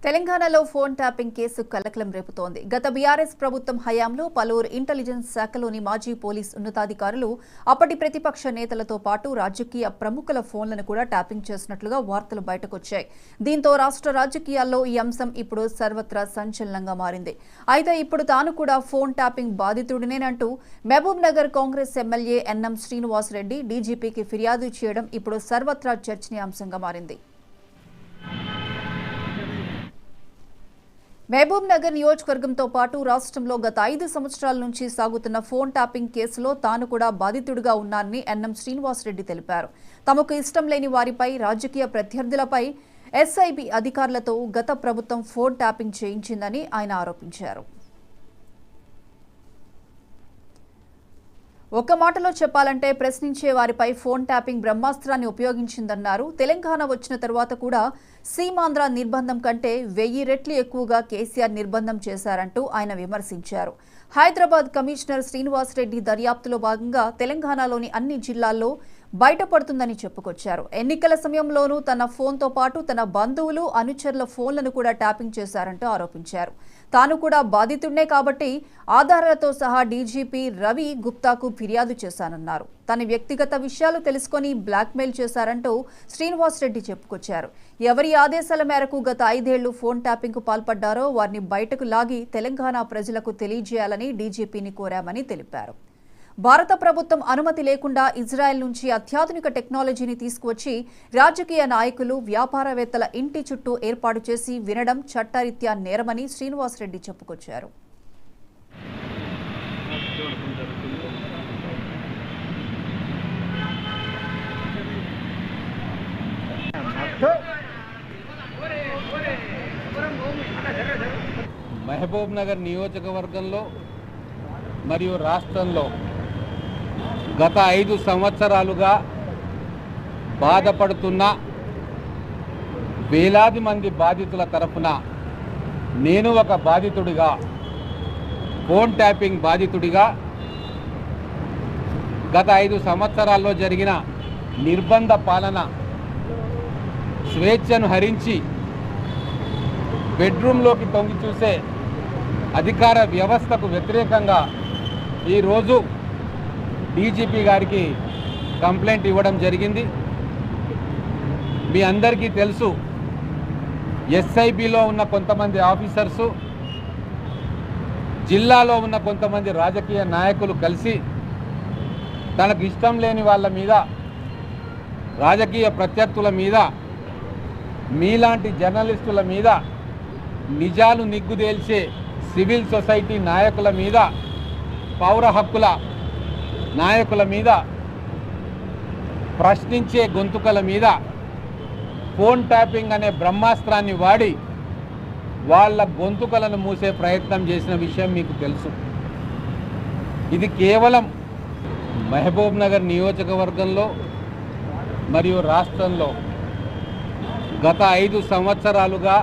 తెలంగాణలో phone tapping case కలకలం రేపుతోంది. గత బీఆర్ఎస్ ప్రభుత్వం హయాంలో పలువురు ఇంటెలిజెన్స్ శాఖలోని మాజీ పోలీస్ ఉన్నతాధికారులు అప్పటి ప్రతిపక్ష నేతలతో పాటు రాజకీయ ప్రముఖుల ఫోన్లను కూడా ట్యాపింగ్ చేసినట్లుగా వార్తలు బయటకొచ్చాయి. దీంతో రాష్ట్ర రాజకీయాల్లో ఈ అంశం ఇప్పుడు సర్వత్రా సంచలనంగా మారింది. అయితే ఇప్పుడు తాను కూడా ఫోన్ ట్యాపింగ్ బాధితుడినేనంటూ Mahabubnagar Congress MLA NM Srinivasa Reddy డీజీపీకి ఫిర్యాదు చేయడం ఇప్పుడు సర్వత్రా చర్చనీయాంశంగా మారింది. మహబూబ్ నగర్ నియోజకవర్గంతో పాటు రాష్ట్రంలో గత 5 సంవత్సరాల నుంచి సాగుతున్న ఫోన్ ట్యాపింగ్ కేసులో తాను కూడా బాధితుడిగా ఉన్నానని ఎన్ఎం శ్రీనివాసరెడ్డి తెలిపారు. తమకు ఇష్టం లేని వారిపై, రాజకీయ ప్రత్యర్థులపై ఎస్ఐబి అధికారులతో గత ప్రభుత్వం ఫోన్ ట్యాపింగ్ చేయించిందని ఆయన ఆరోపించారు. ఒక్క మాటలో చెప్పాలంటే ప్రశ్నించే వారిపై ఫోన్ ట్యాపింగ్ బ్రహ్మాస్త్రాన్ని ఉపయోగించిందన్నారు. తెలంగాణ వచ్చిన తర్వాత కూడా సీమాంధ్ర నిర్బంధం కంటే 1000 రెట్లు ఎక్కువగా కేసీఆర్ నిర్బంధం చేశారంటూ ఆయన విమర్శించారు. హైదరాబాద్ కమిషనర్ శ్రీనివాసరెడ్డి దర్యాప్తులో భాగంగా తెలంగాణలోని అన్ని జిల్లాల్లో బయటపడుతుందని చెప్పుకొచ్చారు. ఎన్నికల సమయంలోనూ తన ఫోన్తో పాటు తన బంధువులు, అనుచరుల ఫోన్లను కూడా ట్యాపింగ్ చేశారంటూ ఆరోపించారు. తాను కూడా బాధితుడినే కాబట్టి ఆధారాలతో సహా డీజీపీ రవి గుప్తాకు ఫిర్యాదు చేశానన్నారు. తన వ్యక్తిగత విషయాలు తెలుసుకొని బ్లాక్మెయిల్ చేశారంటూ శ్రీనివాసరెడ్డి చెప్పుకొచ్చారు. ఎవరి ఆదేశాల మేరకు గత 5 ఏళ్లు ఫోన్ ట్యాపింగ్కు పాల్పడ్డారో వారిని బయటకు లాగి తెలంగాణ ప్రజలకు తెలియజేయాలని డీజీపీని కోరామని తెలిపారు. భారత ప్రభుత్వం అనుమతి లేకుండా ఇజ్రాయెల్ నుంచి అత్యాధునిక టెక్నాలజీని తీసుకువచ్చి రాజకీయ నాయకులు, వ్యాపారవేత్తల ఇంటి చుట్టూ ఏర్పాటు చేసి వినడం చట్టరీత్యా నేరమని శ్రీనివాసరెడ్డి చెప్పుకొచ్చారు. మహబూబ్ నగర్ నియోజకవర్గంలో మరియు రాష్ట్రంలో గత 5 సంవత్సరాలుగా బాధపడుతున్న వేలాది మంది బాధితుల తరఫున నేను ఒక బాధితుడిగా, ఫోన్ ట్యాపింగ్ బాధితుడిగా గత 5 సంవత్సరాల్లో జరిగిన నిర్బంధ పాలన, స్వేచ్ఛను హరించి బెడ్రూమ్లోకి తొంగి చూసే అధికార వ్యవస్థకు వ్యతిరేకంగా ఈరోజు డీజీపీ గారికి కంప్లైంట్ ఇవ్వడం జరిగింది. మీ అందరికీ తెలుసు, ఎస్ఐబిలో ఉన్న కొంతమంది ఆఫీసర్సు, జిల్లాలో ఉన్న కొంతమంది రాజకీయ నాయకులు కలిసి తనకు ఇష్టం లేని వాళ్ళ మీద, రాజకీయ ప్రత్యర్థుల మీద, మీలాంటి జర్నలిస్టుల మీద, నిజాలు నిగ్గుదేల్చే సివిల్ సొసైటీ నాయకుల మీద, పౌర హక్కుల నాయకుల మీద, ప్రశ్నించే గొంతుకల మీద ఫోన్ ట్యాపింగ్ అనే బ్రహ్మాస్త్రాన్ని వాడి వాళ్ళ గొంతుకలను మూసే ప్రయత్నం చేసిన విషయం మీకు తెలుసు. ఇది కేవలం మహబూబ్ నగర్ నియోజకవర్గంలో మరియు రాష్ట్రంలో గత 5 సంవత్సరాలుగా